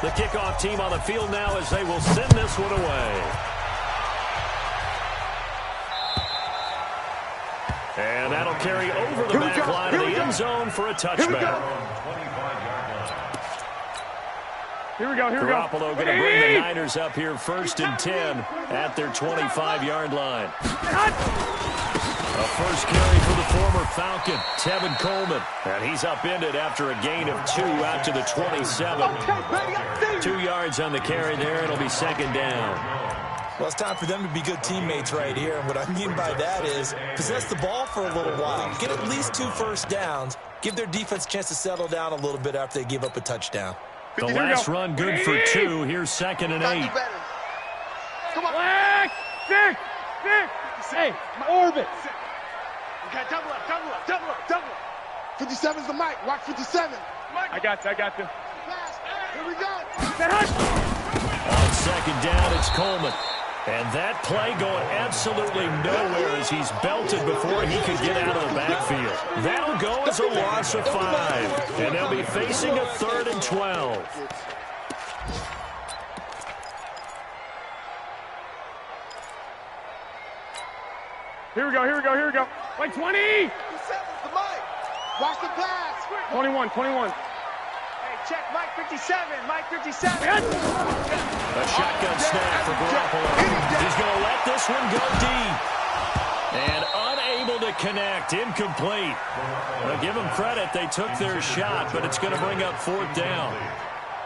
The kickoff team on the field now as they will send this one away. And that'll carry over the back line of the end zone for a touchback. Here we go. Garoppolo going to bring the Niners up here 1st and 10 at their 25-yard line. A first carry for the former Falcon, Tevin Coleman. And he's upended after a gain of 2 out to the 27. 2 yards on the carry there. It'll be 2nd down. Well, it's time for them to be good teammates right here. And what I mean by that is possess the ball for a little while. Get at least 2 first downs. Give their defense a chance to settle down a little bit after they give up a touchdown. The last run good for 2. Here's 2nd and 8. Come on. Black. 6. Hey, my orbit. Okay, double up. 57's the mic. Watch 57. I got you. Here we go. On 2nd down, it's Coleman. And that play going absolutely nowhere as he's belted before he could get out of the backfield. That'll go as a loss of 5. And they'll be facing a 3rd and 12. Here we go. Like 20. 57's the mic. Watch the pass. 21. Check Mike 57. A shotgun snap for Garoppolo. He's going to let this one go deep. And unable to connect. Incomplete. Well, give them credit. They took their shot, but it's going to bring up 4th down.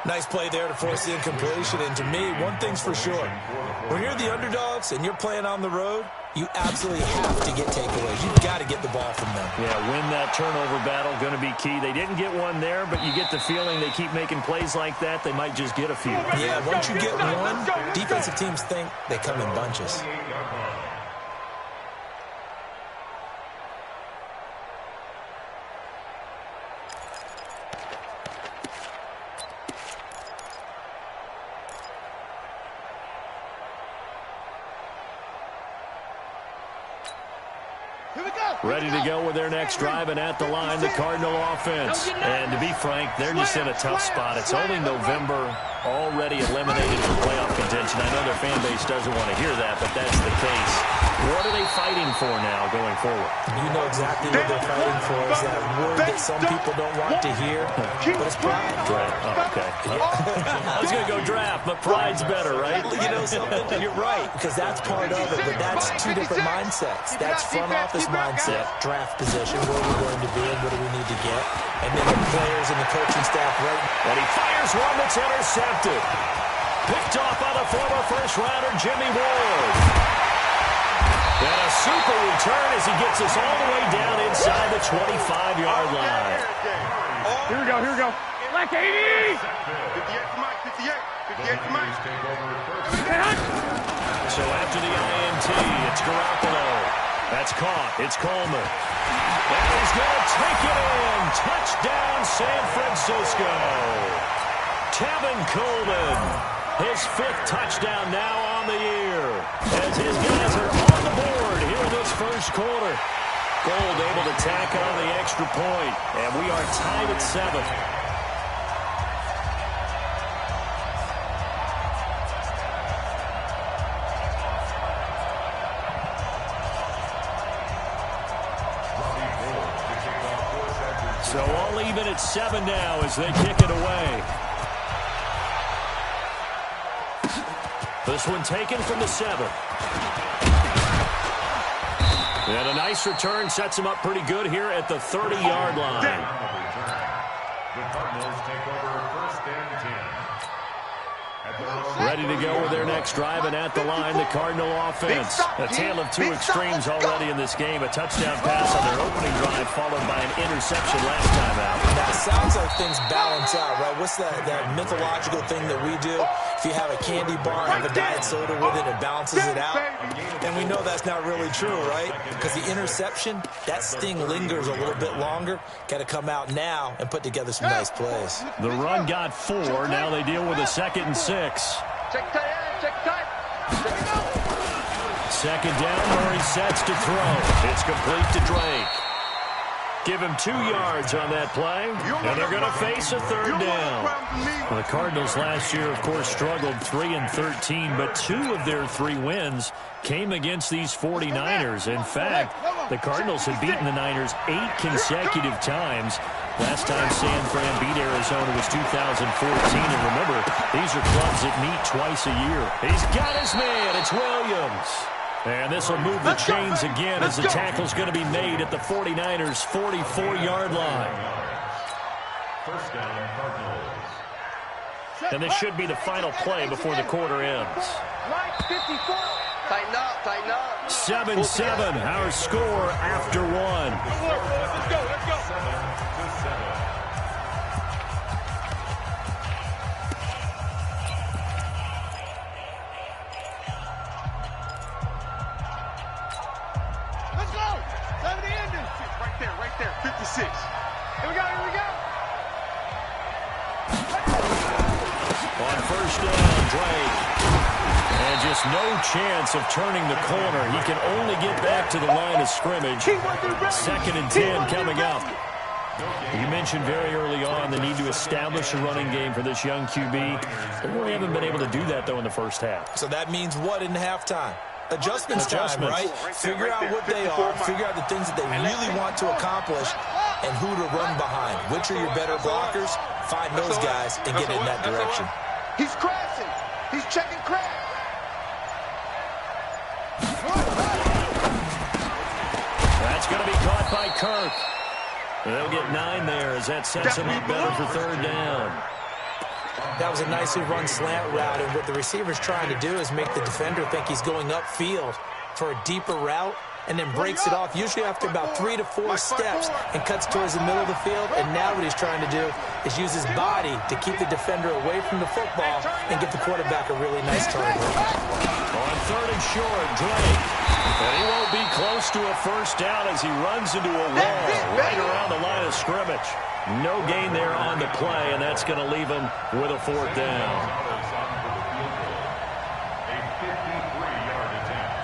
Nice play there to force the incompletion. And to me, one thing's for sure. When you're the underdogs and you're playing on the road, you absolutely have to get takeaways. You've got to get the ball from them. Yeah, win that turnover battle, going to be key. They didn't get one there, but you get the feeling they keep making plays like that, they might just get a few. Yeah, once you get one, defensive teams think they come in bunches. Ready to go with their next drive, and at the line, the Cardinal offense. And to be frank, they're just in a tough spot. It's only November, already eliminated from playoff contention. I know their fan base doesn't want to hear that, but that's the case. What are they fighting for now going forward? You know exactly what they're fighting for. Is that word that some people don't want to hear, but it's pride. Oh, okay. I was going to go draft, but pride's better, right? You know something? You're right, because that's part of it, but that's 2 different mindsets. That's front office mindset, draft position, where we're going to be and what do we need to get, and then the players and the coaching staff right. And he fires one that's intercepted. Picked off by the former first-rounder Jimmy Ward. And a super return as he gets us all the way down inside the 25-yard line. Here we go. Like 80. 58 for Mike. 58 for Mike. So after the INT, it's Garoppolo. That's caught. It's Coleman. And he's going to take it in. Touchdown, San Francisco. Tevin Coleman. His 5th touchdown now on the year. As his guys are on the board here in this first quarter. Gold able to tack on the extra point. And we are tied at 7. So all even at 7 now as they kick it away. This one taken from the 7. And a nice return sets him up pretty good here at the 30-yard line. The Cardinals take over 1st and 10. Ready to go with their next drive, and at the line, the Cardinal offense. A tale of 2 extremes already in this game. A touchdown pass on their opening drive, followed by an interception last time out. That sounds like things balance out, right? What's that mythological thing that we do? If you have a candy bar, have a diet soda with it, it balances it out. And we know that's not really true, right? Because the interception, that sting lingers a little bit longer. Got to come out now and put together some nice plays. The run got 4. Now they deal with a 2nd and 6. Check tight. 2nd down, Murray sets to throw. It's complete to Drake. Give him 2 yards on that play, and they're going to face a third down. Well, the Cardinals last year, of course, struggled 3-13, but 2 of their 3 wins came against these 49ers. In fact, the Cardinals had beaten the Niners 8 consecutive times. Last time San Fran beat Arizona was 2014, and remember, these are clubs that meet twice a year. He's got his man. It's Williams. And this will move the chains again as the tackle's going to be made at the 49ers' 44-yard line. First down, Cardinals. And this should be the final play before the quarter ends. Tighten up, tighten up. 7-7, our score after 1. Let's go, let's go. 7-7. Let's go. 70 ending. Right there. 56. Here we go, here we go. On first down, Drake. And just no chance of turning the corner. He can only get back to the line of scrimmage. 2nd and 10 coming up. You mentioned very early on the need to establish a running game for this young QB. They really haven't been able to do that, though, in the first half. So that means what in halftime? Adjustments time, right? Figure out what they are, figure out the things that they really want to accomplish, and who to run behind. Which are your better blockers? Find those guys and get in that direction. He's crashing. He's checking crash. That's going to be caught by Kirk. They'll get 9 there as that sets him up better for third down. That was a nicely run slant route, and what the receiver's trying to do is make the defender think he's going upfield for a deeper route, and then breaks it off, usually after about 3 to 4 steps, and cuts towards the middle of the field. And now what he's trying to do is use his body to keep the defender away from the football and give the quarterback a really nice target. On 3rd and short, Drake. And he won't be close to a first down as he runs into a wall right around the line of scrimmage. No gain there on the play, and that's going to leave him with a 4th down. A 53-yard attempt.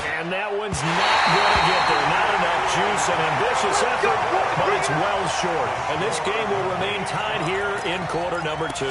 And that one's not going to get there. Not enough juice. An ambitious effort, but it's well short. And this game will remain tied here in quarter number 2.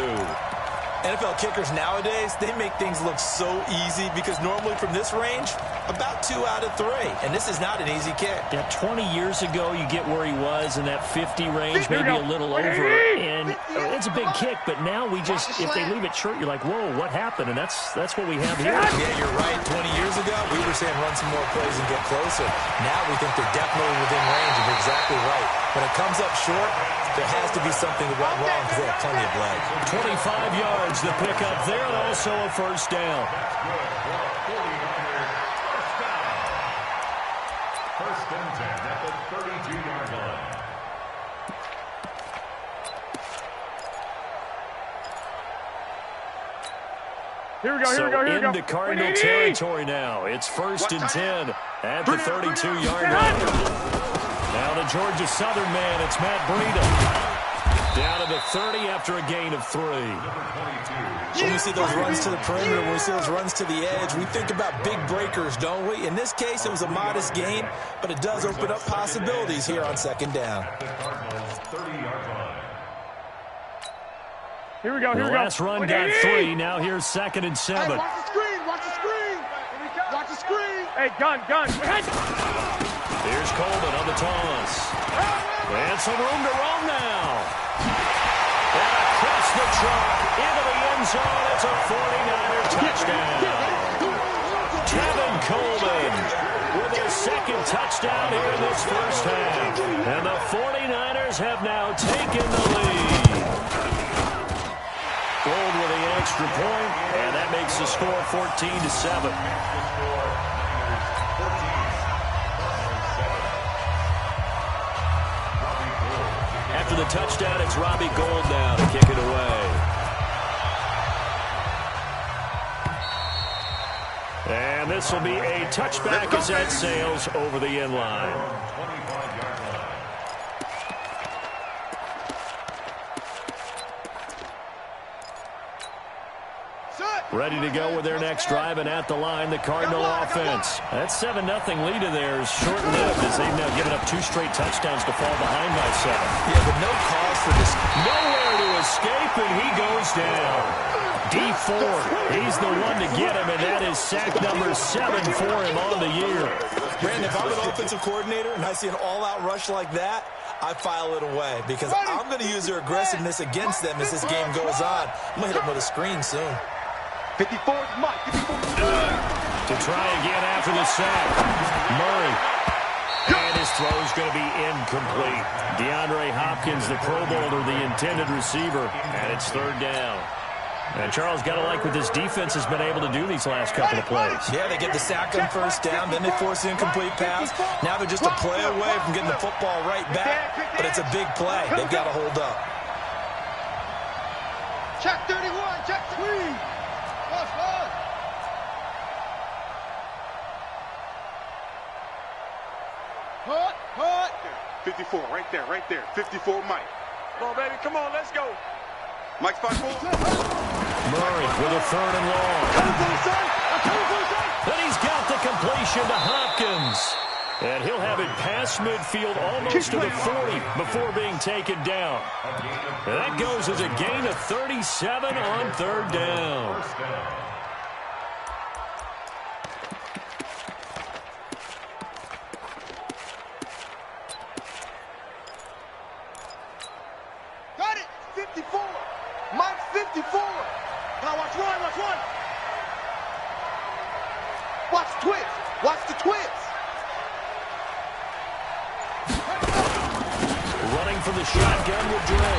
NFL kickers nowadays, they make things look so easy because normally from this range, about 2 out of 3. And this is not an easy kick. Yeah, 20 years ago, you get where he was in that 50 range, maybe a little over. And it's a big kick, but now we just, if they leave it short, you're like, whoa, what happened? And that's what we have here. Yeah, you're right. 20 years ago, we were saying run some more plays and get closer. Now we think they're definitely within range, and you're exactly right. When it comes up short, there has to be something that went wrong because they have plenty of leg. 25 yards to pick up there, and also a first down. First and 10 at the 32-yard line. Here we go, here we go, here we go. Into Cardinal territory now. It's 1st and 10 at the 32-yard line. Now the Georgia Southern man, it's Matt Breida. Down to the 30 after a gain of 3. When we see those runs to the perimeter, when we see those runs to the edge, we think about big breakers, don't we? In this case, it was a modest gain, but it does open up possibilities here on 2nd down. Here we go, here we go. The last run got 3. Now here's 2nd and 7. Hey, watch the screen, watch the screen. Watch the screen. Hey, gun. Here's Coleman on the toss. And some room to roam now. And across the truck, into the end zone, it's a 49er touchdown. Tevin Coleman with his 2nd touchdown here in this first half. And the 49ers have now taken the lead. Gold with the extra point, and that makes the score 14-7. After the touchdown, it's Robbie Gould now to kick it away. And this will be a touchback as that sails over the end line. 25-yard line. Set. ready to go with their next drive, and at the line, the Cardinal offense. That 7-0 lead of theirs short-lived as they've now given up 2 straight touchdowns to fall behind by 7. Yeah, but no cause for this. Nowhere to escape, and he goes down. D4, he's the one to get him, and that is sack number 7 for him on the year. Brandon, if I'm an offensive coordinator and I see an all-out rush like that, I file it away because I'm going to use their aggressiveness against them as this game goes on. I'm going to hit them with a screen soon. 54 is Mike. 54. To try again after the sack. Murray. And his throw's going to be incomplete. DeAndre Hopkins, the Pro Bowler, the intended receiver, and it's 3rd down. And Charles, got to like what this defense has been able to do these last couple of plays. Yeah, they get the sack on 1st down, then they force the incomplete pass. Now they're just a play away from getting the football right back, but it's a big play. They've got to hold up. Check 31, check 3. Watch, watch. Hut. 54, right there, right there. 54, Mike. Come on, baby, come on, let's go. Mike's 5-4. Murray with a 3rd and long. Then he's got the completion to Hopkins. And he'll have it past midfield almost to the 40 before being taken down. And that goes as a gain of 37 on 3rd down. Got it, 54. Mike's 54. Now watch one, watch one. Watch the twist. Watch the twist. Running from the shotgun with Dre.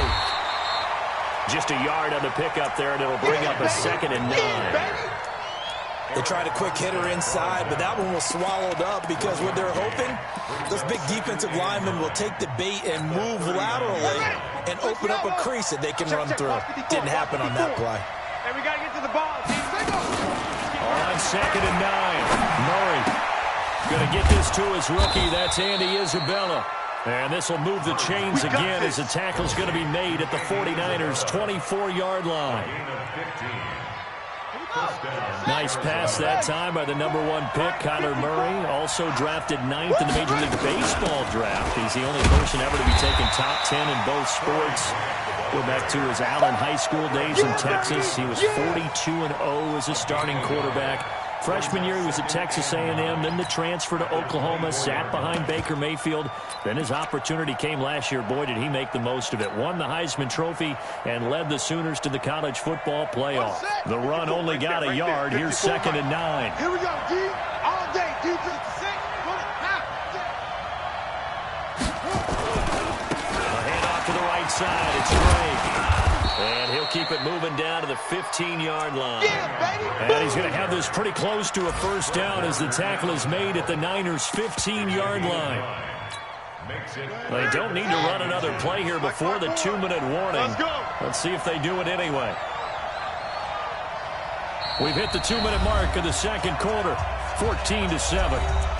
Just a yard on the pickup there, and it'll bring up a 2nd and 9. They tried a quick hitter inside, but that one was swallowed up because what they're hoping, those big defensive linemen will take the bait and move laterally and open up a crease that they can run through. Didn't happen on that play. And we got to get to the ball. On 2nd and 9. Murray going to get this to his rookie. That's Andy Isabella. And this will move the chains again as the tackle's going to be made at the 49ers' 24-yard line. Nice pass that time by the number 1 pick, Kyler Murray. Also drafted 9th in the Major League Baseball draft. He's the only person ever to be taken top 10 in both sports. Go back to his Allen High School days in Texas. He was 42-0 as a starting quarterback. Freshman year, he was at Texas A&M, then the transfer to Oklahoma, sat behind Baker Mayfield. Then his opportunity came last year. Boy, did he make the most of it. Won the Heisman Trophy and led the Sooners to the college football playoff. The run only got a yard. Here's 2nd and 9. Here we go, D. All day, D to the 6. A handoff to the right side. It's Drake. And he'll keep it moving down to the 15-yard line. And he's going to have this pretty close to a 1st down as the tackle is made at the Niners' 15-yard line. They don't need to run another play here before the 2-minute warning. Let's see if they do it anyway. We've hit the 2-minute mark of the 2nd quarter, 14-7.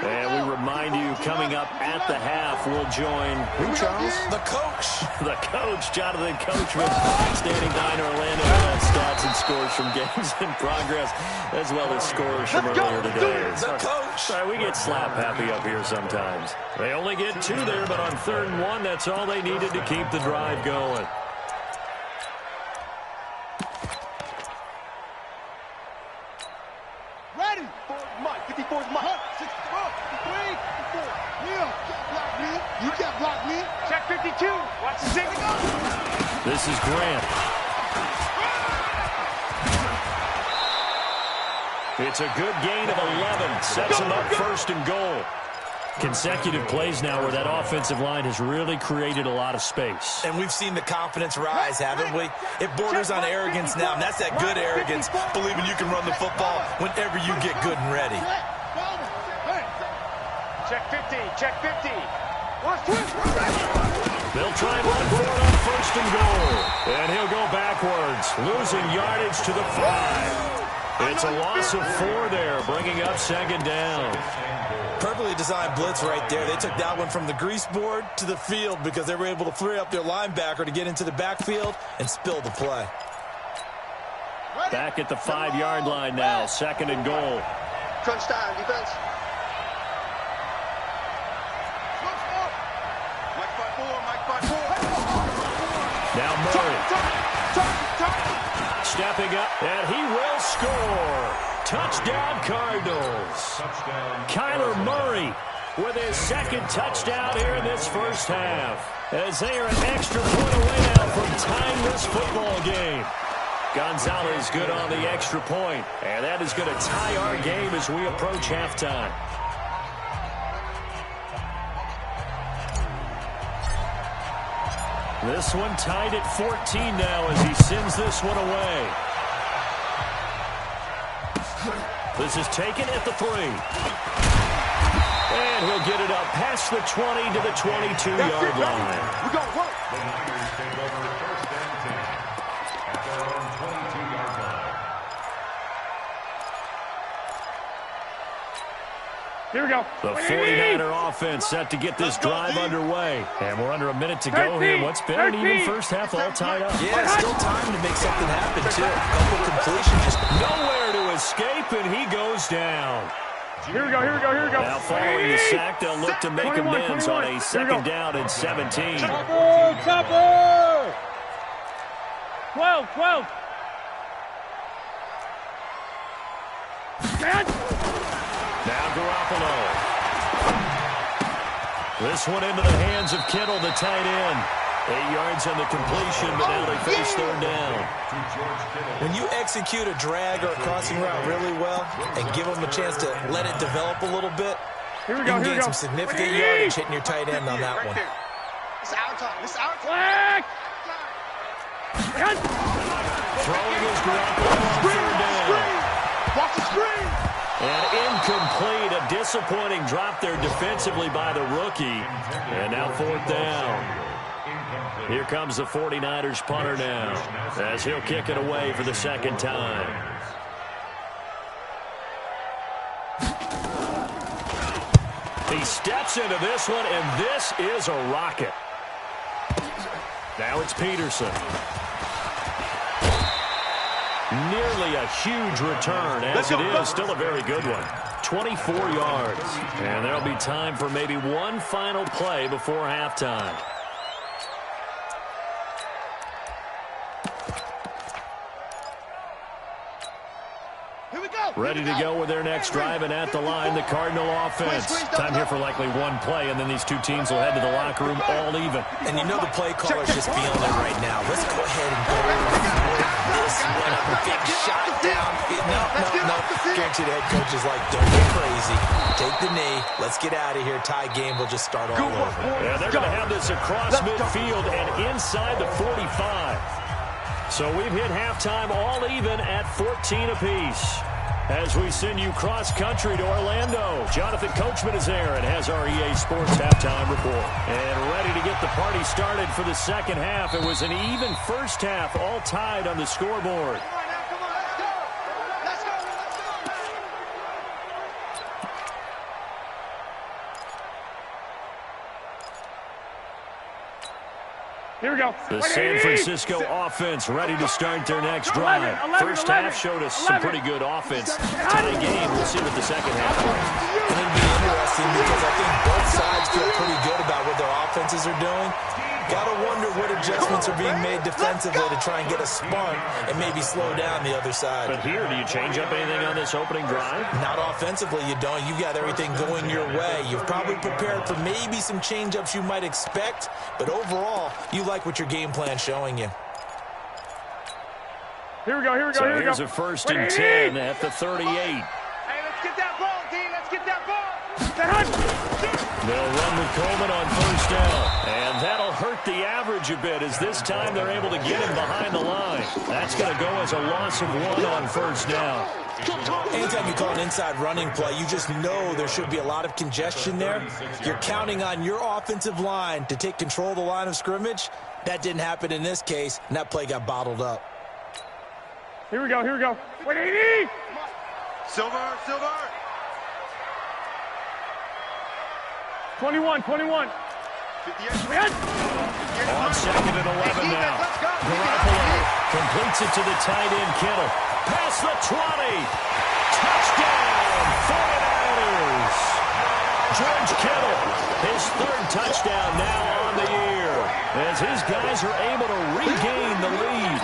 And we remind you, coming up at the half, we'll join, who, Charles? The coach. The coach, Jonathan Coachman, standing by in Orlando with stats and scores from games in progress, as well as scores from earlier today. The coach. Sorry, we get slap happy up here sometimes. They only get 2 there, but on 3rd and 1, that's all they needed to keep the drive going. Ready. 54's Mike. 54's Mike. 64, 53, 54. Yeah, you can't block me. You can't block me. Check 52. Watch the signal. This is Grant. It's a good gain of 11. Sets him up 1st and goal. Consecutive plays now where that offensive line has really created a lot of space. And we've seen the confidence rise, haven't we? It borders on arrogance now, and that's that good arrogance, believing you can run the football whenever you get good and ready. Check 50. Check 50. They'll try and run for it on first and goal. And he'll go backwards, losing yardage to the 5. It's a loss of 4 there, bringing up second down. Perfectly designed blitz right there. They took that one from the grease board to the field because they were able to free up their linebacker to get into the backfield and spill the play. Back at the 5-yard line now, second and goal. Crunch time, defense. Now Murray. Stepping up, and he will score. Touchdown, Cardinals. Kyler Murray with his second touchdown here in this first half. As they are an extra point away now from tying this football game. Gonzalez good on the extra point, and that is going to tie our game as we approach halftime. This one tied at 14 now as he sends this one away. This is taken at the 3. And he'll get it up past the 20 to the 22-yard line. We're going to work. The Niners take over first and 10 at their own 22-yard line. Here we go. The 49er offense set to get this drive underway. And we're under a minute to go here. What's been an even first half all tied up? Yeah, still time to make something happen, too. A couple completions. Just nowhere to escape, and he goes down. Here we go, here we go, here we go. Now following the sack, they'll look to make amends on a second down and 17. Chopper! 12. Now Garoppolo. This one into the hands of Kittle, the tight end. 8 yards on the completion, but now they face third down. when you execute a drag or a crossing route really well and give them a chance to let it develop a little bit, Here we you go, can here we gain go. some significant yardage hitting your tight end on that one. It's our time. It's our time. Flag! Throwing his Garoppolo on third down. Watch the screen. And incomplete, a disappointing drop there defensively by the rookie. And now fourth down. Here comes the 49ers punter now, as he'll kick it away for the second time. He steps into this one, and this is a rocket. Now it's Peterson. Nearly a huge return, as it is still a very good one. 24 yards. And there'll be time for maybe one final play before halftime. Ready to go with their next drive, and at the line, the Cardinal offense. Time here for likely one play, and then these two teams will head to the locker room all even. And you know the play caller's just feeling it right now. Let's go ahead and go with this one. A big shot down. No. Guarantee the head coach is like, don't get crazy. Take the knee. Let's get out of here. Tie game. We'll just start all over. Yeah, they're going to have this across midfield and inside the 45. So we've hit halftime all even at 14 apiece. As we send you cross-country to Orlando, Jonathan Coachman is there and has our EA Sports halftime report. And ready to get the party started for the second half. It was an even first half, all tied on the scoreboard. Here we go. The San Francisco offense ready to start their next drive. First half showed us some pretty good offense. Tie game. We'll see what the second half brings. And it'll be interesting because I think both sides feel pretty good about what their offenses are doing. Got to wonder what adjustments are being made defensively to try and get a spark and maybe slow down the other side. But here, do you change up anything on this opening drive? Not offensively, you don't. You've got everything going your way. You've probably prepared for maybe some change-ups you might expect, but overall, you like what your game plan's showing you. Here we go, here we go, So here we go. here's a first and 10 at the 38. Hey, let's get that ball, D. Let's get that ball. They'll run with Coleman on first down. And that'll hurt the average a bit as this time they're able to get him behind the line. That's going to go as a loss of 1 on first down. Anytime you call an inside running play, you just know there should be a lot of congestion there. You're counting on your offensive line to take control of the line of scrimmage. That didn't happen in this case, and that play got bottled up. Here we go, here we go. 180! Silver, silver. 21, 21. 58. On second and 11 now. Garoppolo completes it to the tight end, Kittle. Past the 20. Touchdown, 49ers. George Kittle, his third touchdown now on the year, as his guys are able to regain the lead.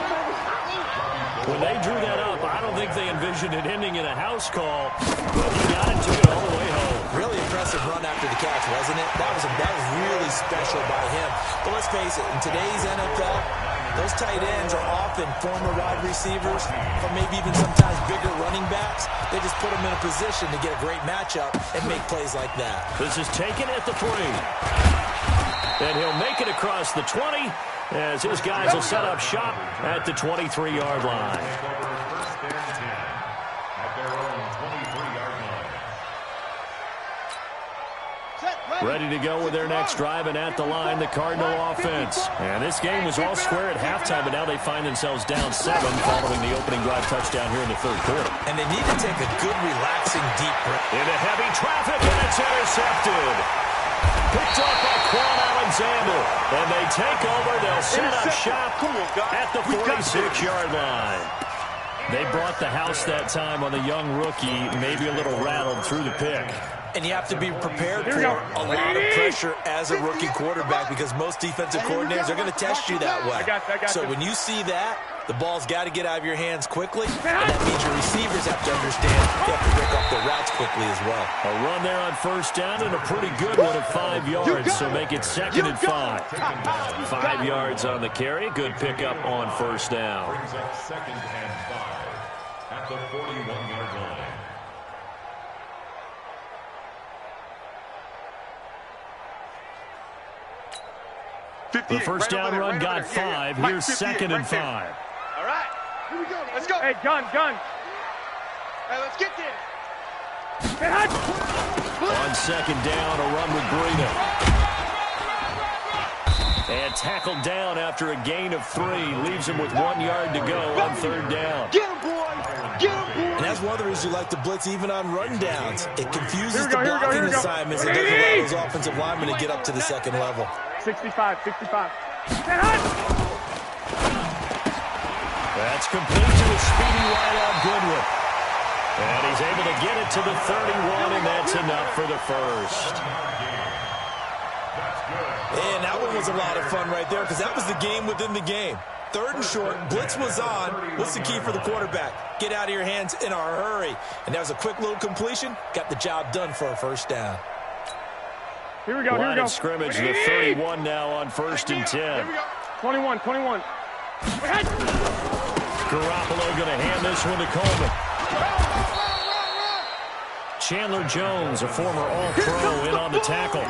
When they drew that up, I don't think they envisioned it ending in a house call, but he got it to it all the way home. Really impressive run after the catch, wasn't it? That was really special by him. But let's face it, in today's NFL, those tight ends are often former wide receivers, or maybe even sometimes bigger running backs. They just put them in a position to get a great matchup and make plays like that. This is taken at the 3. And he'll make it across the 20, as his guys will set up shop at the 23-yard line. Ready to go with their next drive, and at the line, the Cardinal offense. And this game was all square at halftime, but now they find themselves down 7 following the opening drive touchdown here in the third quarter. And they need to take a good, relaxing, deep breath. Into heavy traffic, and it's intercepted. Picked up by Quan Alexander. And they take over. They'll set up shop at the 46-yard line. They brought the house that time on the young rookie, maybe a little rattled through the pick. And you have to be prepared for a lot of pressure as a rookie quarterback, because most defensive coordinators are going to test you that way. So when you see that, the ball's got to get out of your hands quickly, and that means your receivers have to understand they have to break up their routes quickly as well. A run there on first down, and a pretty good one at 5 yards, so make it 2nd and 5. 5 yards on the carry. Good pickup on first down. Brings up 2nd and 5 at the 41-yard line. The first down run got 5. Here's 2nd and 5. All right, here we go. Let's go. Hey, gun. Hey, let's get there. On 2nd down, a run with Breida. And tackled down after a gain of 3. Leaves him with 1 yard to go on 3rd down. Get him, boy. Get him, boy. And that's one of the reasons you like to blitz even on run downs. It confuses the blocking assignments and doesn't allow those offensive linemen to get up to the second level. 65. That's complete to a speedy wide-out Goodwin. And he's able to get it to the 31, and that's enough for the first. And that one was a lot of fun right there, because that was the game within the game. 3rd and short, blitz was on. What's the key for the quarterback? Get out of your hands in a hurry. And that was a quick little completion. Got the job done for a first down. Here we go. Line of scrimmage, the 31 now on 1st and 10. 21. Garoppolo going to hand this one to Coleman. Chandler Jones, a former All-Pro, in on the tackle.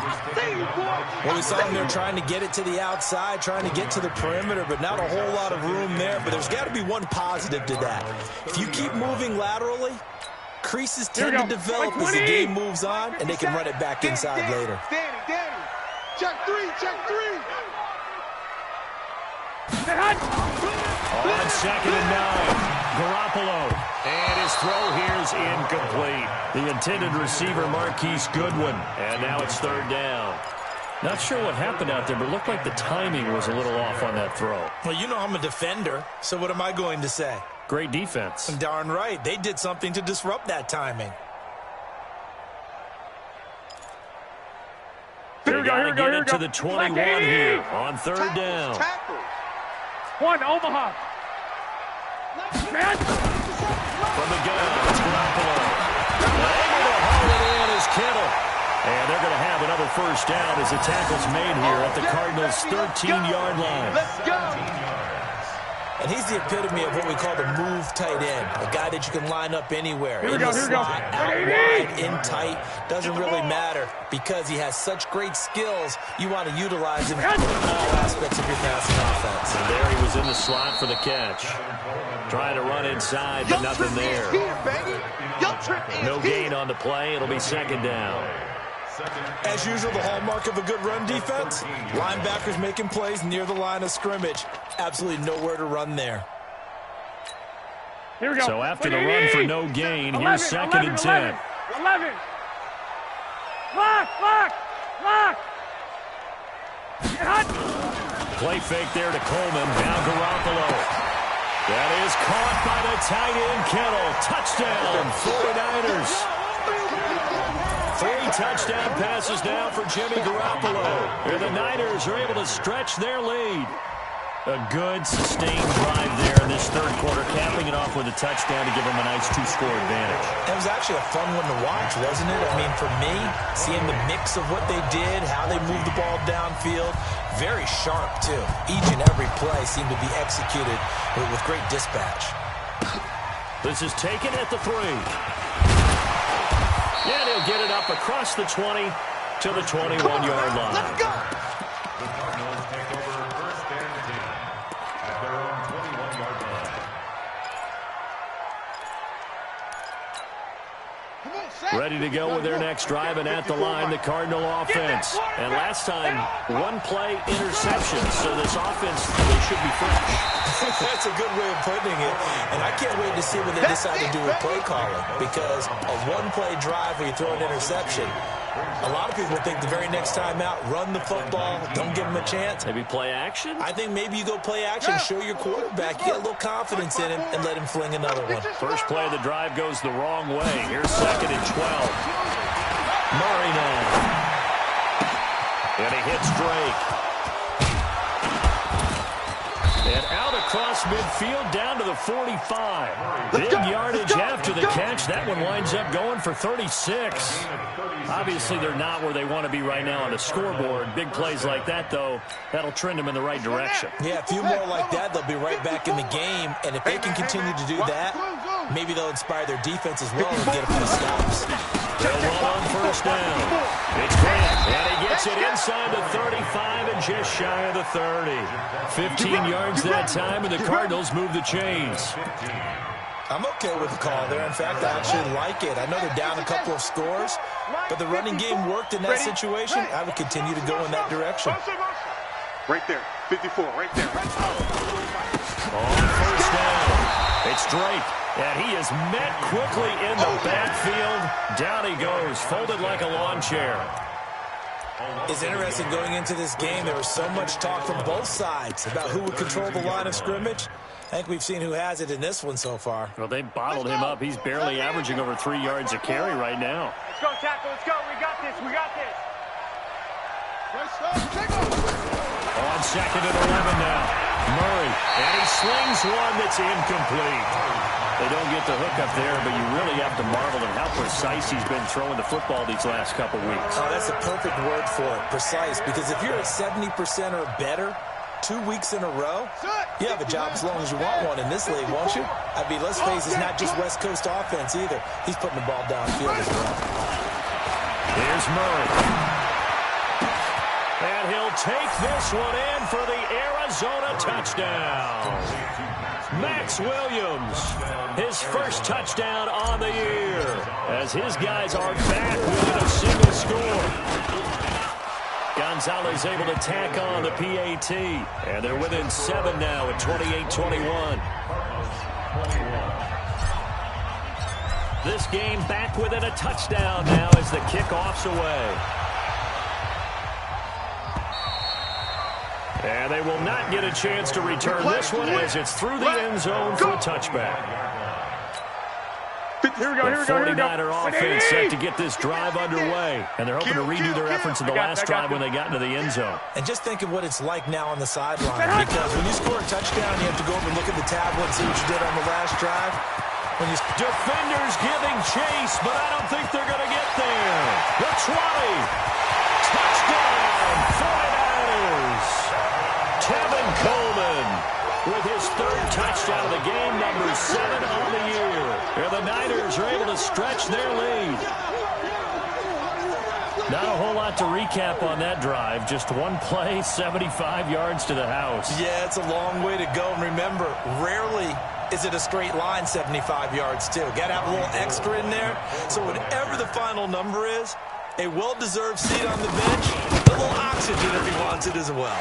Well, we saw him there trying to get it to the outside, trying to get to the perimeter, but not a whole lot of room there. But there's got to be one positive to that. If you keep moving laterally, creases tend to develop as the game moves on, and they can run it back inside later. Danny. Check 3. On 2nd and 9, Garoppolo. And his throw here is incomplete. The intended receiver, Marquise Goodwin. And now it's 3rd down. Not sure what happened out there, but it looked like the timing was a little off on that throw. Well, you know I'm a defender, so what am I going to say? Great defense. Darn right. They did something to disrupt that timing. They got to get it to the 21 here on 3rd down. One, Omaha. From the gun, it's Garoppolo. Able to haul it in is Kittle. And they're going to have another first down as the tackle's made here at the Cardinals' 13-yard line. Let's go. And he's the epitome of what we call the move tight end, a guy that you can line up anywhere. In the slot, out wide, in tight, doesn't really matter because he has such great skills. You want to utilize him in all aspects of your passing offense. And there he was in the slot for the catch. Trying to run inside, but nothing there. No gain on the play. It'll be second down. As usual, the hallmark of a good run defense, linebackers making plays near the line of scrimmage. Absolutely nowhere to run there. Here we go. So after the run for no gain, here's second and 10. 11. Lock, lock, lock. Get hot. Play fake there to Coleman. Down Garoppolo. That is caught by the tight end, Kittle. Touchdown, 49ers. 3 touchdown passes now for Jimmy Garoppolo. And the Niners are able to stretch their lead. A good, sustained drive there in this third quarter, capping it off with a touchdown to give them a nice 2-score advantage. It was actually a fun one to watch, wasn't it? I mean, for me, seeing the mix of what they did, how they moved the ball downfield, very sharp, too. Each and every play seemed to be executed with great dispatch. This is taken at the 3. And he'll get it up across the 20 to the 21-yard line. Let's go. The Cardinals take over first and 10 at their own 21-yard line. Ready to go with their next drive, and at the line, the Cardinal offense. And last time, 1-play interception, so this offense, they should be fresh. That's a good way of putting it. And I can't wait to see what they decide to do with play calling, because a 1-play drive where you throw an interception, a lot of people think the very next time out, run the football, don't give them a chance. Maybe play action? I think maybe you go play action, show your quarterback, you get a little confidence in him, and let him fling another one. First play of the drive goes the wrong way. Here's second and 12. Murray now. And he hits Drake. And out across midfield down to the 45. Big yardage after the catch. That one winds up going for 36. Obviously, they're not where they want to be right now on the scoreboard. Big plays like that, though, that'll trend them in the right direction. Yeah, a few more like that, they'll be right back in the game. And if they can continue to do that, maybe they'll inspire their defense as well and get a few stops. They'll run on first down. It's Grant, and he gets it inside the 35 and just shy of the 30. 15 yards that time, and the Cardinals move the chains. I'm okay with the call there. In fact, I actually like it. I know they're down a couple of scores, but the running game worked in that situation. I would continue to go in that direction. Right there, 54, right there. On first down, it's Drake, and he is met quickly in the backfield. Down he goes, folded like a lawn chair. It's interesting going into this game. There was so much talk from both sides about who would control the line of scrimmage. I think we've seen who has it in this one so far. Well, they bottled him up. He's barely averaging over 3 yards a carry right now. Let's go, tackle. Let's go. We got this. We got this. On second and 11 now. Murray, and he slings one that's incomplete. They don't get the hook up there, but you really have to marvel at how precise he's been throwing the football these last couple weeks. Oh, that's a perfect word for it, precise, because if you're at 70% or better 2 weeks in a row, you have a job as long as you want one in this league, won't you? I mean, let's face it, it's not just West Coast offense either. He's putting the ball downfield as well. Here's Murray. And he'll take this one in for the Arizona touchdown. Max Williams, his first touchdown on the year, as his guys are back within a single score. Gonzalez able to tack on the PAT, and they're within 7 now at 28-21. This game back within a touchdown now as the kickoff's away. And they will not get a chance to return this one as it's through the end zone for a touchback. Here we go, here we go, here we go. 49er offense set to get this drive underway. And they're hoping to redo their efforts in the last drive when they got into the end zone. And just think of what it's like now on the sideline, because when you score a touchdown, you have to go over and look at the tablet and see what you did on the last drive. When you... Defenders giving chase, but I don't think they're going to get there. The 20. Touchdown, 49ers. Tevin Coleman with his third touchdown of the game, number 7 on the year. And the Niners are able to stretch their lead. Not a whole lot to recap on that drive. Just one play, 75 yards to the house. Yeah, it's a long way to go. And remember, rarely is it a straight line 75 yards, too? Got to have a little extra in there. So whatever the final number is, a well-deserved seat on the bench, a little oxygen if he wants it as well.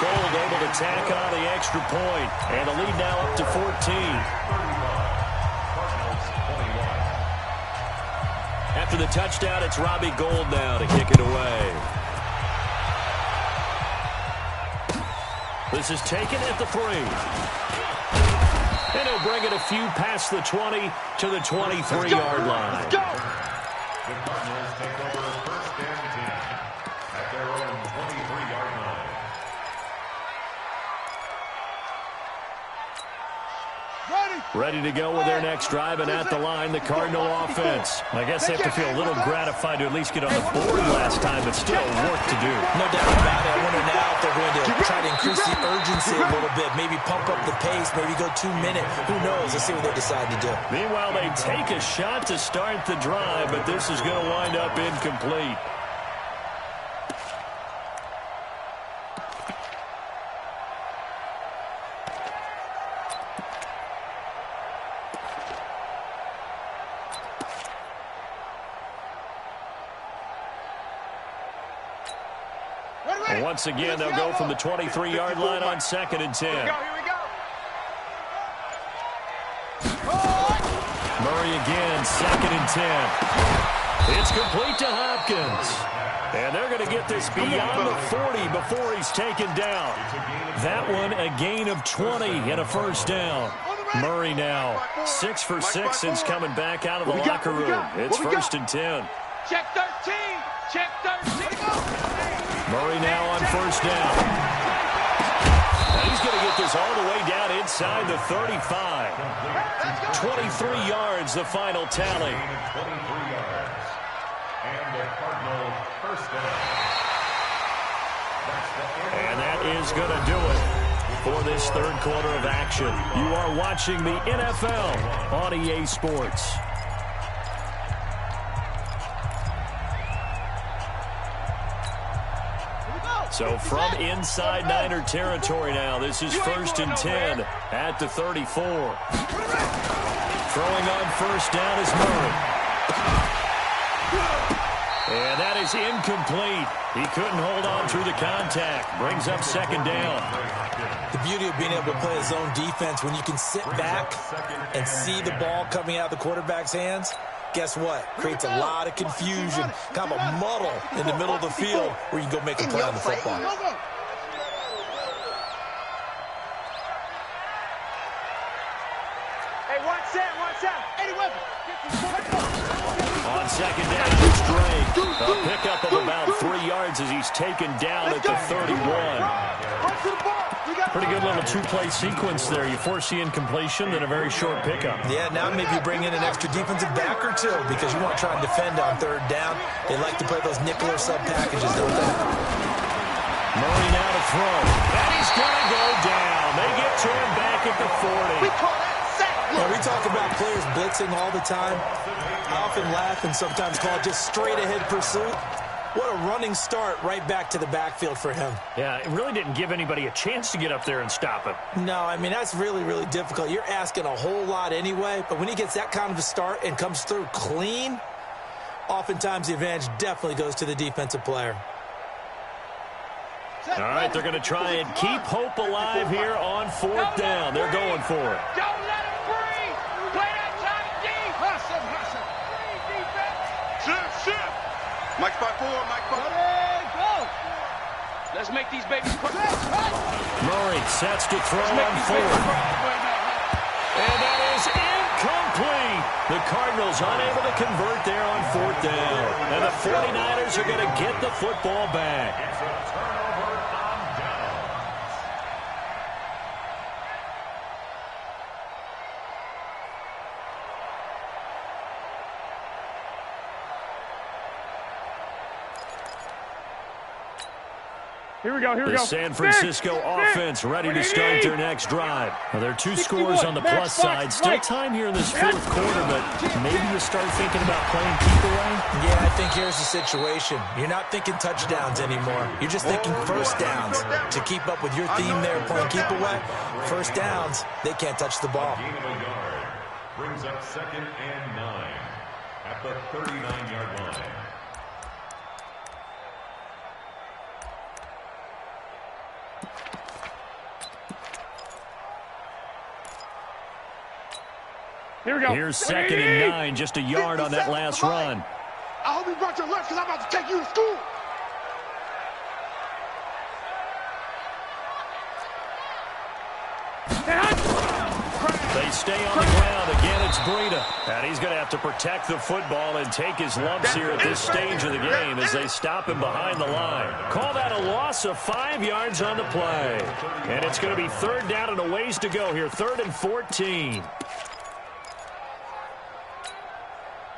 Gold able to tack on the extra point, and the lead now up to 14. After the touchdown, it's Robbie Gould now to kick it away. This is taken at the 3. And he'll bring it a few past the 20 to the 23-yard line. The Cardinals take over first and 10 at their own 23-yard line. Ready to go with their next drive, and at the line, the Cardinal offense. I guess they have to feel a little gratified to at least get on the board last time, but still work to do. No doubt about it. I wonder now if they're going to try to increase the urgency a little bit, maybe pump up the pace, maybe go 2 minutes. Who knows? Let's see what they decide to do. Meanwhile, they take a shot to start the drive, but this is going to wind up incomplete. And once again, they'll go from the 23-yard line on 2nd and 10. Here we go. Murray again, 2nd and 10. It's complete to Hopkins. And they're going to get this beyond the 40 before he's taken down. That one, a gain of 20 and a first down. Murray now 6 for 6 since coming back out of the locker room. It's 1st and 10. Check 13. Check 13. Murray now on 1st down. And he's going to get this all the way down inside the 35. 23 yards, the final tally. 23 yards. And the Cardinals first down. And that is going to do it for this third quarter of action. You are watching the NFL on EA Sports. So from inside Niner territory now, this is 1st and 10 at the 34. Throwing on 1st down is Murray. And that is incomplete. He couldn't hold on through the contact. Brings up 2nd down. The beauty of being able to play his own defense, when you can sit back and see the ball coming out of the quarterback's hands, guess what? Creates a lot of confusion, kind of a muddle in the middle of the field where you can go make a play on the football. Hey, watch out. Anyway. On 2nd down, it's Drake. A pickup of about 3 yards as he's taken down at the 31. Pretty good little two-play sequence there. You force the incompletion, then a very short pickup. Yeah, now maybe you bring in an extra defensive back or two because you want to try and defend on 3rd down. They like to play those nickel or sub packages, don't they? Murray now to throw. And he's going to go down. They get to him back at the 40. We call that sack. We talk about players blitzing all the time. I often laugh and sometimes call it just straight-ahead pursuit. What a running start right back to the backfield for him. Yeah, it really didn't give anybody a chance to get up there and stop him. No, I mean, that's really, really difficult. You're asking a whole lot anyway, but when he gets that kind of a start and comes through clean, oftentimes the advantage definitely goes to the defensive player. All right, they're going to try and keep hope alive here on 4th down. They're going for it. Don't let him breathe. Play that time deep. Hustle. Sit. Mike spot 4, Mike spot 4. Go. Let's make these babies cry. Murray sets to throw on 4th. And that is incomplete. The Cardinals unable to convert there on 4th down. And the 49ers are going to get the football back. It's a turnover on downs. Here we go, here we The go. San Francisco offense ready to start their next drive. Well, there are 2 scores on the plus side. Still time here in this 4th quarter, but maybe you start thinking about playing keep away? Yeah, I think here's the situation. You're not thinking touchdowns anymore. You're just thinking first downs. To keep up with your theme there, playing keep away, first downs, they can't touch the ball. Gain of a yard. Brings up 2nd and 9 at the 39-yard line. Here we go. Here's 2nd and 9, just a yard on that last run. I hope you brought your lunch because I'm about to take you to school. They stay on the ground. Again, it's Breida. And he's going to have to protect the football and take his lumps here at this stage of the game as they stop him behind the line. Call that a loss of 5 yards on the play. And it's going to be 3rd down and a ways to go here. 3rd and 14.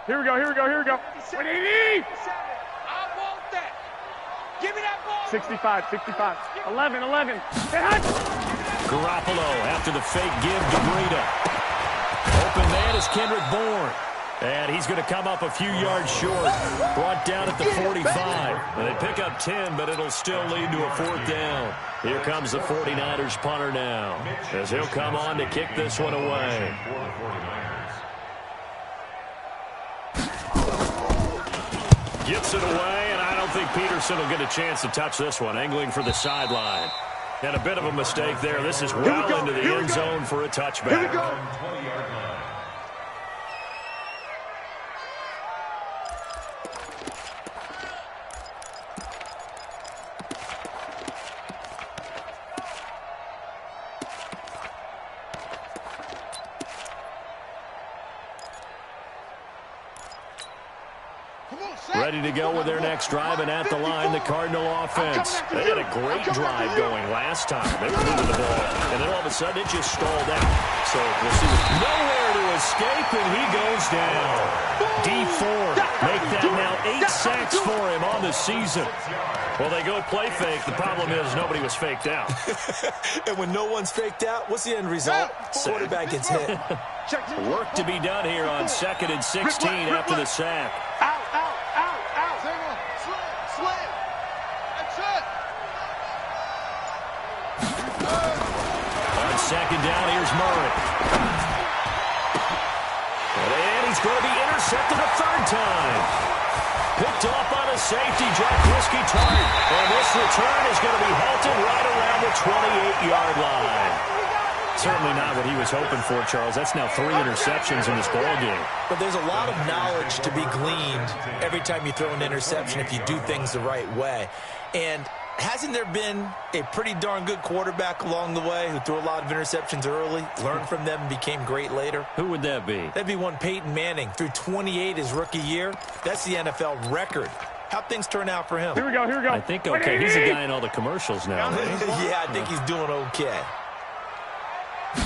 Here we go, here we go, here we go. What do you need? I want that. Give me that ball. 65, 65. 11, 11. Garoppolo after the fake give to Breida. Open man is Kendrick Bourne. And he's going to come up a few yards short. Brought down at the 45. And they pick up 10, but it'll still lead to a 4th down. Here comes the 49ers punter now, as he'll come on to kick this one away. Gets it away, and I don't think Peterson will get a chance to touch this one. Angling for the sideline. And a bit of a mistake there. This is well into the end zone for a touchback. Here we go. 20-yard line. Ready to go with their next drive, and at the line, the Cardinal offense. They had a great drive going last time. They were moving the ball, and then all of a sudden it just stalled out. So we'll see. Nowhere to escape, and he goes down. D4 make that now 8 sacks for him on the season. Well, they go play fake. The problem is nobody was faked out. And when no one's faked out, what's the end result? Quarterback gets hit. Work to be done here on 2nd and 16 after the sack. Out, out, out, out. Slam. That's it. On 2nd down, here's Murray. And he's going to be intercepted a 3rd time. Picked off on a safety, dropped risky target. And this return is going to be halted right around the 28-yard line. Certainly not what he was hoping for, Charles. That's now 3 interceptions in this ballgame. But there's a lot of knowledge to be gleaned every time you throw an interception if you do things the right way. And hasn't there been a pretty darn good quarterback along the way who threw a lot of interceptions early, learned from them, and became great later? Who would that be? That'd be one Peyton Manning. Threw 28 his rookie year. That's the NFL record. How'd things turn out for him? Here we go, here we go. I think okay. He's a guy in all the commercials now. Yeah, I think he's doing okay. On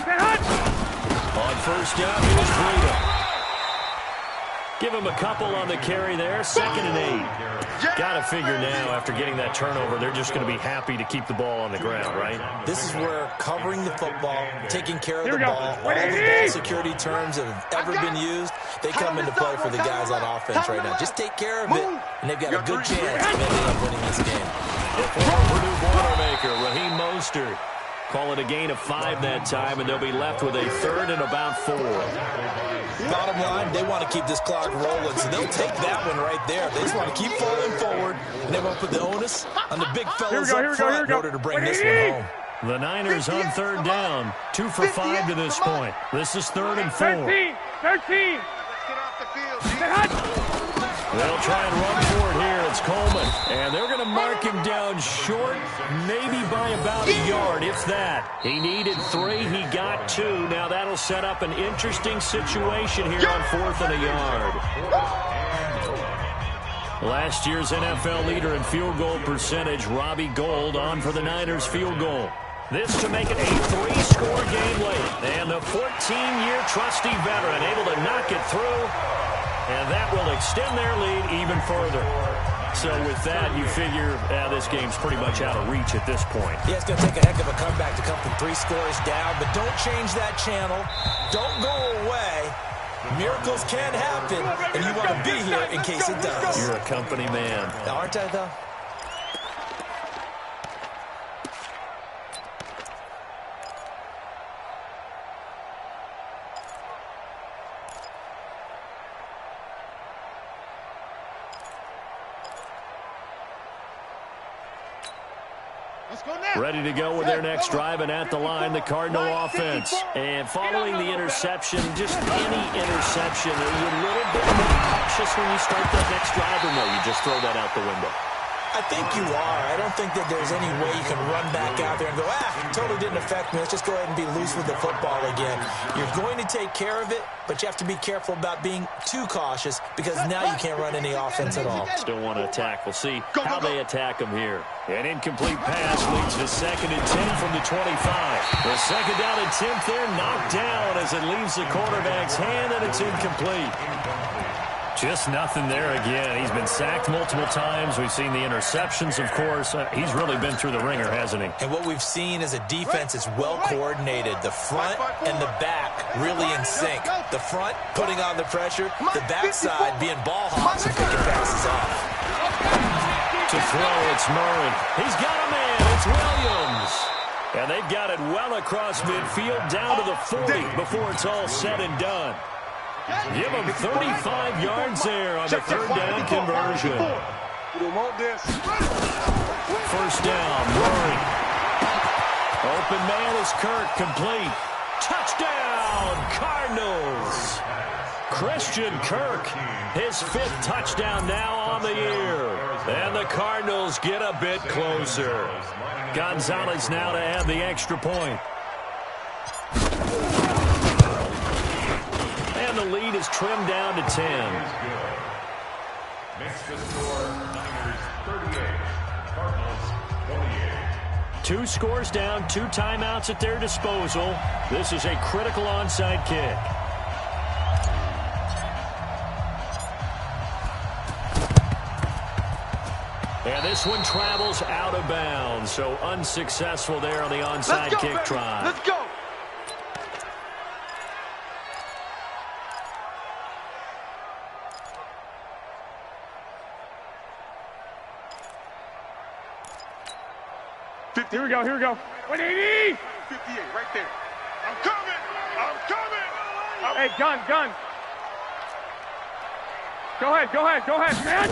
1st down, here's Breida. Give him a couple on the carry there. 2nd and 8. Got to figure now, after getting that turnover, they're just going to be happy to keep the ball on the ground, right? This is where covering the football, taking care of the ball, all the ball security terms that have ever been used, they come into play for the guys on offense right now. Just take care of it, and they've got a good chance of ending up winning this game. The former Purdue Boilermaker, Raheem Mostert. Call it a gain of 5 that time, and they'll be left with a 3rd and about 4. Bottom line, they want to keep this clock rolling, so they'll take that one right there. They just want to keep falling forward, and they want to put the onus on the big fellas up front in order to bring this one home. The Niners on 3rd down, 2 for 5 to this point. This is 3rd and 4. 13. Let's get off the field. They'll try and run for it here. It's Coleman. And they're going to mark him down short, maybe by about a yard, if that. He needed 3. He got 2. Now that'll set up an interesting situation here on 4th and a yard. Last year's NFL leader in field goal percentage, Robbie Gould, on for the Niners field goal. This to make it a 3-score game late. And the 14-year trusty veteran able to knock it through. And that will extend their lead even further. So with that, you figure this game's pretty much out of reach at this point. Yeah, it's going to take a heck of a comeback to come from 3 scores down, but don't change that channel. Don't go away. Miracles can happen, and you want to be here in case it does. You're a company man. Aren't I, though? Ready to go with their next drive, and at the line, the Cardinal offense. And following the interception, just any interception, are you a little bit more cautious when you start that next drive, or no, you just throw that out the window? I think you are. I don't think that there's any way you can run back out there and go, totally didn't affect me. Let's just go ahead and be loose with the football again. You're going to take care of it, but you have to be careful about being too cautious because now you can't run any offense at all. Still want to attack. We'll see how they attack them here. An incomplete pass leads to 2nd and 10 from the 25. The second down attempt there knocked down as it leaves the quarterback's hand, and it's incomplete. Just nothing there again. He's been sacked multiple times. We've seen the interceptions, of course. He's really been through the ringer, hasn't he? And what we've seen is a defense that's well coordinated. The front and the back really in sync. The front putting on the pressure. The backside being ball hawks and picking passes off. To throw, it's Murray. He's got a man. It's Williams. And they've got it well across midfield down to the 40 before it's all said and done. Give them 35 yards there on the 3rd down conversion. First down, Murray. Open man is Kirk, complete. Touchdown, Cardinals. Christian Kirk, his 5th touchdown now on the year. And the Cardinals get a bit closer. Gonzalez now to add the extra point. And the lead is trimmed down to 10. Makes the score Niners 38, Cardinals 28. 2 scores down, 2 timeouts at their disposal. This is a critical onside kick. And this one travels out of bounds, so unsuccessful there on the onside kick try. Let's go. Here we go, here we go. 180! 58, right there. I'm coming! I'm coming! Hey, gun. Go ahead, man!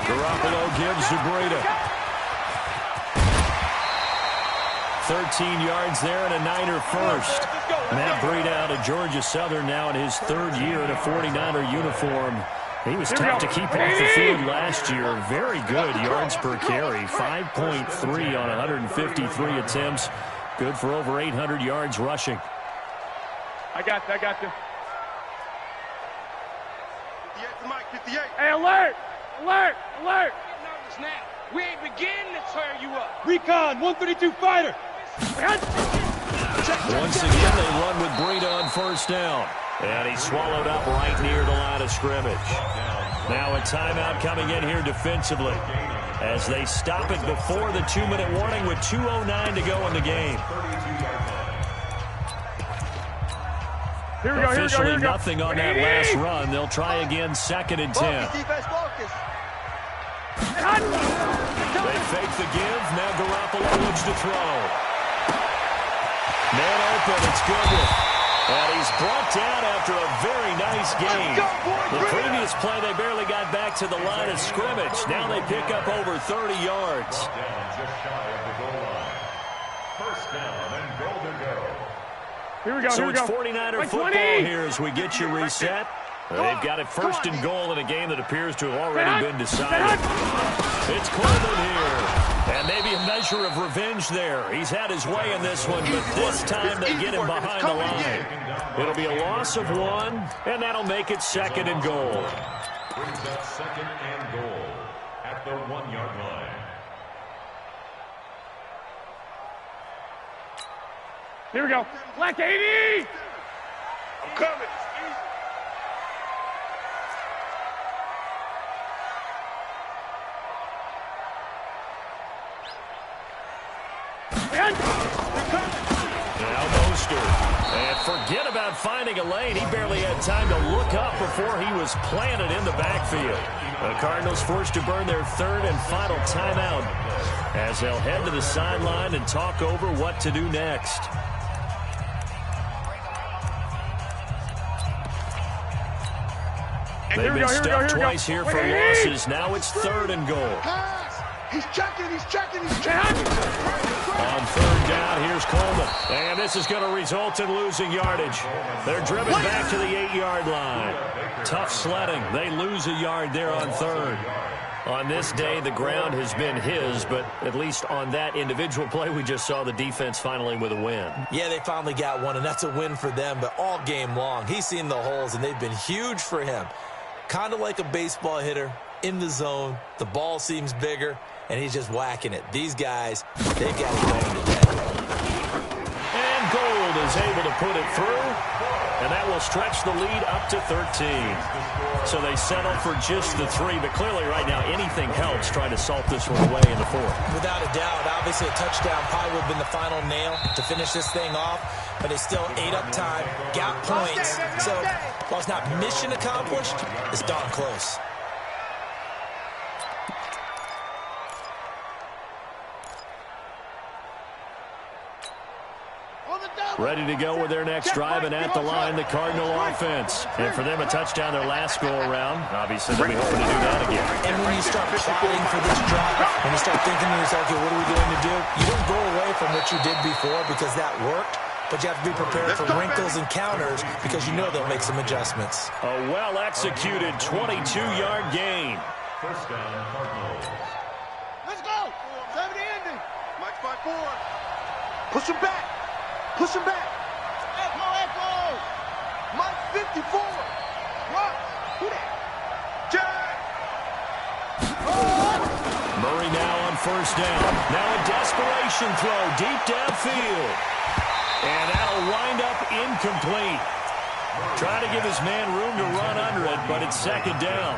Garoppolo gives to Breida. 13 yards there and a Niner first. Matt Breida out of Georgia Southern now in his 3rd year in a 49er uniform. He was tough to keep off the field last year. Very good yards per carry. 5.3 on 153 attempts. Good for over 800 yards rushing. I got you. 58 to Mike, 58. Hey, alert! Nervous now. We ain't beginning to tear you up. Recon, 132 fighter. Once again, they run with Breida on first down. And he's swallowed up right near the line of scrimmage. Now a timeout coming in here defensively as they stop it before the 2-minute warning with 2:09 to go in the game. Here we go. Officially nothing on that last run. They'll try again 2nd and 10. They fake the give. Now Garoppolo looks to throw. Man open. It's good. And he's brought down after a very nice game. The previous play, they barely got back to the line of scrimmage. Now they pick up over 30 yards. Just shy of the goal line. First down and goal to go. Here we go. So it's 49er football here as we get you reset. They've got it 1st and goal in a game that appears to have already been decided. It's Coleman here. And maybe a measure of revenge there. He's had his way in this one, but this time they get him behind the line. It'll be a loss of 1, and that'll make it 2nd and goal. Brings up 2nd and goal at the 1-yard line. Here we go. Black 80! I'm coming. Forget about finding a lane. He barely had time to look up before he was planted in the backfield. The Cardinals forced to burn their third and final timeout as they'll head to the sideline and talk over what to do next. They've been stuck twice here for losses. Now it's 3rd and goal. He's checking. On 3rd down, here's Coleman. And this is going to result in losing yardage. They're driven back to the 8-yard line. Tough sledding. They lose a yard there on 3rd. On this day, the ground has been his, but at least on that individual play, we just saw the defense finally with a win. Yeah, they finally got one, and that's a win for them, but all game long, he's seen the holes, and they've been huge for him. Kind of like a baseball hitter in the zone. The ball seems bigger, and he's just whacking it. These guys, they've got it going today. And Gold is able to put it through, and that will stretch the lead up to 13. So they settle for just the 3, but clearly right now anything helps trying to salt this one away in the 4th. Without a doubt, obviously a touchdown probably would have been the final nail to finish this thing off, but it's still 8 up time, got points. So while it's not mission accomplished, it's darn close. Ready to go with their next drive, and at the line, the Cardinal offense. And for them, a touchdown their last go-around. Obviously, they'll be hoping to do that again. And when you start plotting for this drive, when you start thinking to yourself, okay, what are we going to do? You don't go away from what you did before because that worked, but you have to be prepared for wrinkles and counters because you know they'll make some adjustmts. A well-executed 22-yard gain. First down, Cardinals. Let's go. 70 ending. Mike 5-4. Push him back. Push him back. Echo. Mike 54. Run. Do that. Jack. Murray now on 1st down. Now a desperation throw deep downfield. And that'll wind up incomplete. Trying to give his man room to run under it, but it's 2nd down.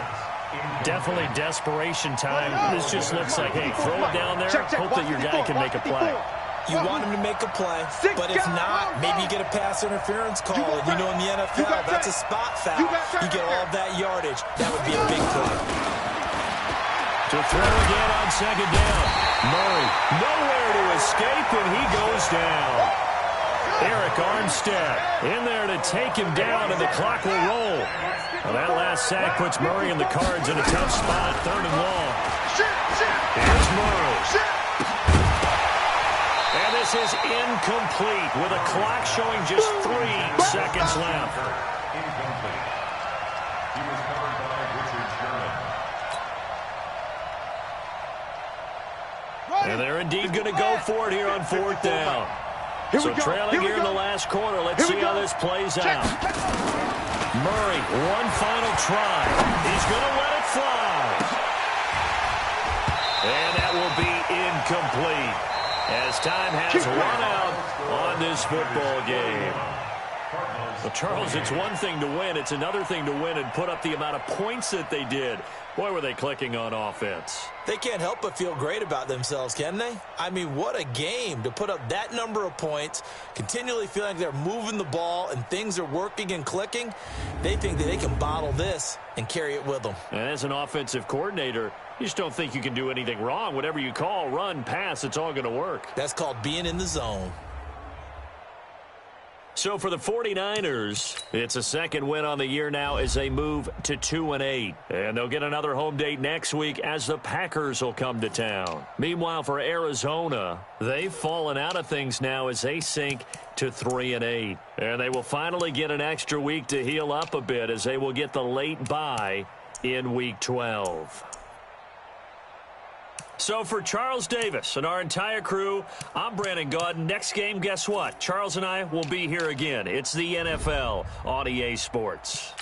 Definitely desperation time. This just looks like, hey, throw it down there, hope that your guy can make a play. You want him to make a play, but if not, maybe you get a pass interference call. And you know in the NFL, that's a spot foul. You get all of that yardage. That would be a big play. To throw again on 2nd down. Murray, nowhere to escape, and he goes down. Eric Armstead in there to take him down, and the clock will roll. Well, that last sack puts Murray and the Cards in a tough spot, 3rd and long. Here's Murray. And this is incomplete with a clock showing just 3 seconds left. Incomplete. He was covered by Richard Sherman. And they're indeed going to go for it here on 4th down. So trailing here in the last quarter. Let's see how this plays out. Murray, one final try. He's going to let it fly. And that will be incomplete as time has run out on this football game. Well, Charles, it's one thing to win. It's another thing to win and put up the amount of points that they did. Boy, were they clicking on offense. They can't help but feel great about themselves, can they? I mean, what a game to put up that number of points, continually feeling like they're moving the ball and things are working and clicking. They think that they can bottle this and carry it with them. And as an offensive coordinator, you just don't think you can do anything wrong. Whatever you call, run, pass, it's all going to work. That's called being in the zone. So for the 49ers, it's a 2nd win on the year now as they move to 2-8. And they'll get another home date next week as the Packers will come to town. Meanwhile, for Arizona, they've fallen out of things now as they sink to 3-8. And they will finally get an extra week to heal up a bit as they will get the late bye in Week 12. So for Charles Davis and our entire crew, I'm Brandon Gaudin. Next game, guess what? Charles and I will be here again. It's the NFL on EA Sports.